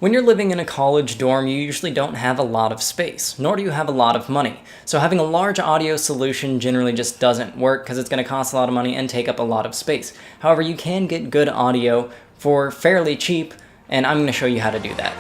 When you're living in a college dorm, you usually don't have a lot of space, nor do you have a lot of money. So having a large audio solution generally just doesn't work because it's going to cost a lot of money and take up a lot of space. However, you can get good audio for fairly cheap, and I'm going to show you how to do that.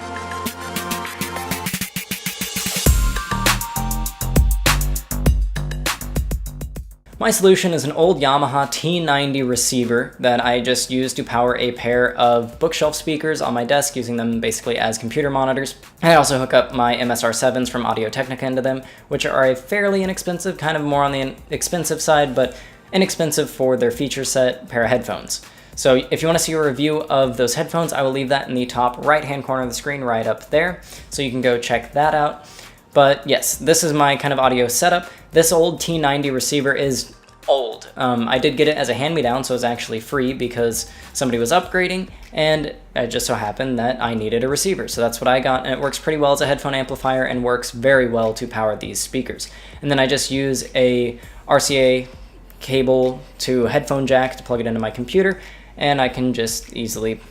My solution is an old Yamaha T90 receiver that I just used to power a pair of bookshelf speakers on my desk, using them basically as computer monitors. I also hook up my MSR7s from Audio-Technica into them, which are a fairly inexpensive, kind of more on the expensive side, but inexpensive for their feature set pair of headphones. So if you want to see a review of those headphones, I will leave that in the top right-hand corner of the screen right up there, so you can go check that out. But yes, this is my kind of audio setup. This old T90 receiver is old. I did get it as a hand-me-down, so it's actually free because somebody was upgrading, and it just so happened that I needed a receiver. So that's what I got, and it works pretty well as a headphone amplifier and works very well to power these speakers. And then I just use a RCA cable to headphone jack to plug it into my computer, and I can just easily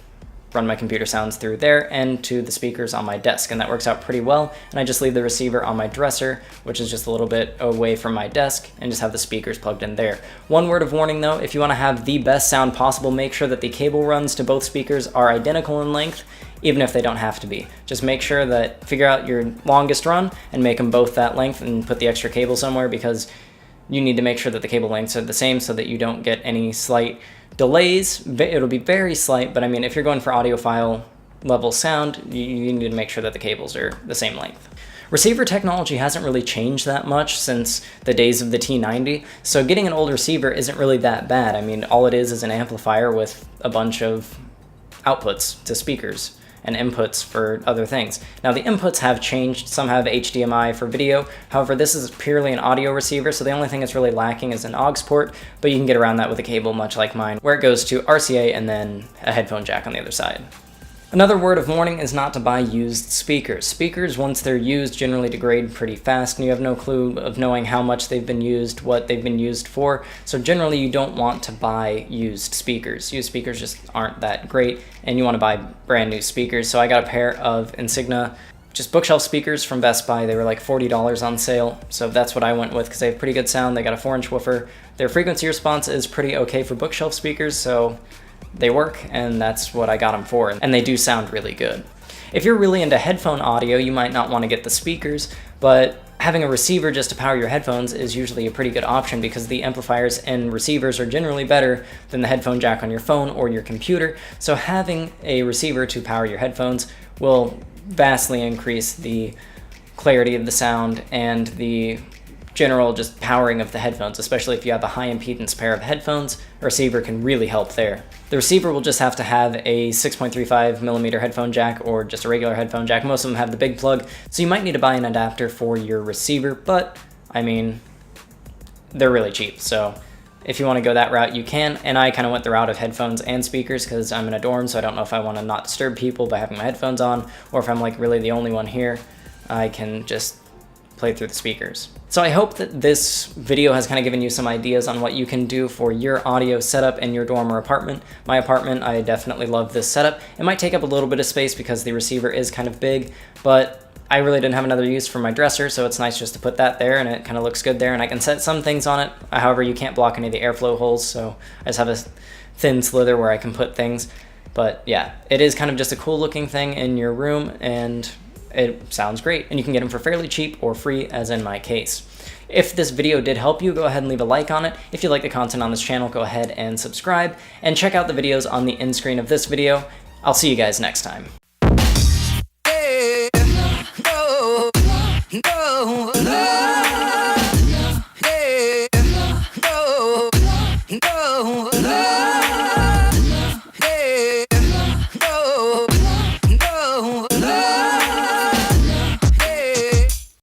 run my computer sounds through there and to the speakers on my desk, and that works out pretty well. And I just leave the receiver on my dresser, which is just a little bit away from my desk, and just have the speakers plugged in there. One word of warning though, if you want to have the best sound possible, make sure that the cable runs to both speakers are identical in length, even if they don't have to be. Just make sure that, figure out your longest run and make them both that length, and put the extra cable somewhere, because you need to make sure that the cable lengths are the same so that you don't get any slight delays. It'll be very slight, but I mean, if you're going for audiophile level sound, you need to make sure that the cables are the same length. Receiver technology hasn't really changed that much since the days of the T90, so getting an old receiver isn't really that bad. I mean, all it is an amplifier with a bunch of outputs to speakers and inputs for other things. Now the inputs have changed. Some have HDMI for video. However, this is purely an audio receiver, so the only thing that's really lacking is an aux port, but you can get around that with a cable much like mine, where it goes to RCA and then a headphone jack on the other side. Another word of warning is not to buy used speakers. Speakers, once they're used, generally degrade pretty fast, and you have no clue of knowing how much they've been used, what they've been used for. So generally you don't want to buy used speakers. Used speakers just aren't that great, and you want to buy brand new speakers. So I got a pair of Insignia, just bookshelf speakers from Best Buy. They were like $40 on sale, so that's what I went with because they have pretty good sound. They got a 4-inch woofer. Their frequency response is pretty okay for bookshelf speakers, so they work, and that's what I got them for, and they do sound really good. If you're really into headphone audio, you might not want to get the speakers, but having a receiver just to power your headphones is usually a pretty good option, because the amplifiers and receivers are generally better than the headphone jack on your phone or your computer. So having a receiver to power your headphones will vastly increase the clarity of the sound and the general just powering of the headphones, especially if you have a high impedance pair of headphones. A receiver can really help there. The receiver will just have to have a 6.35mm headphone jack or just a regular headphone jack. Most of them have the big plug, so you might need to buy an adapter for your receiver, but I mean, they're really cheap, so if you want to go that route, you can. And I kind of went the route of headphones and speakers because I'm in a dorm, so I don't know if I want to not disturb people by having my headphones on, or if I'm like really the only one here, I can just play through the speakers. So I hope that this video has kind of given you some ideas on what you can do for your audio setup in your dorm or apartment. My apartment, I definitely love this setup. It might take up a little bit of space because the receiver is kind of big, but I really didn't have another use for my dresser, so it's nice just to put that there, and it kind of looks good there, and I can set some things on it. However, you can't block any of the airflow holes, so I just have a thin slither where I can put things. But yeah, it is kind of just a cool looking thing in your room, and it sounds great, and you can get them for fairly cheap or free, as in my case. If this video did help you, go ahead and leave a like on it. If you like the content on this channel, go ahead and subscribe, and check out the videos on the end screen of this video. I'll see you guys next time.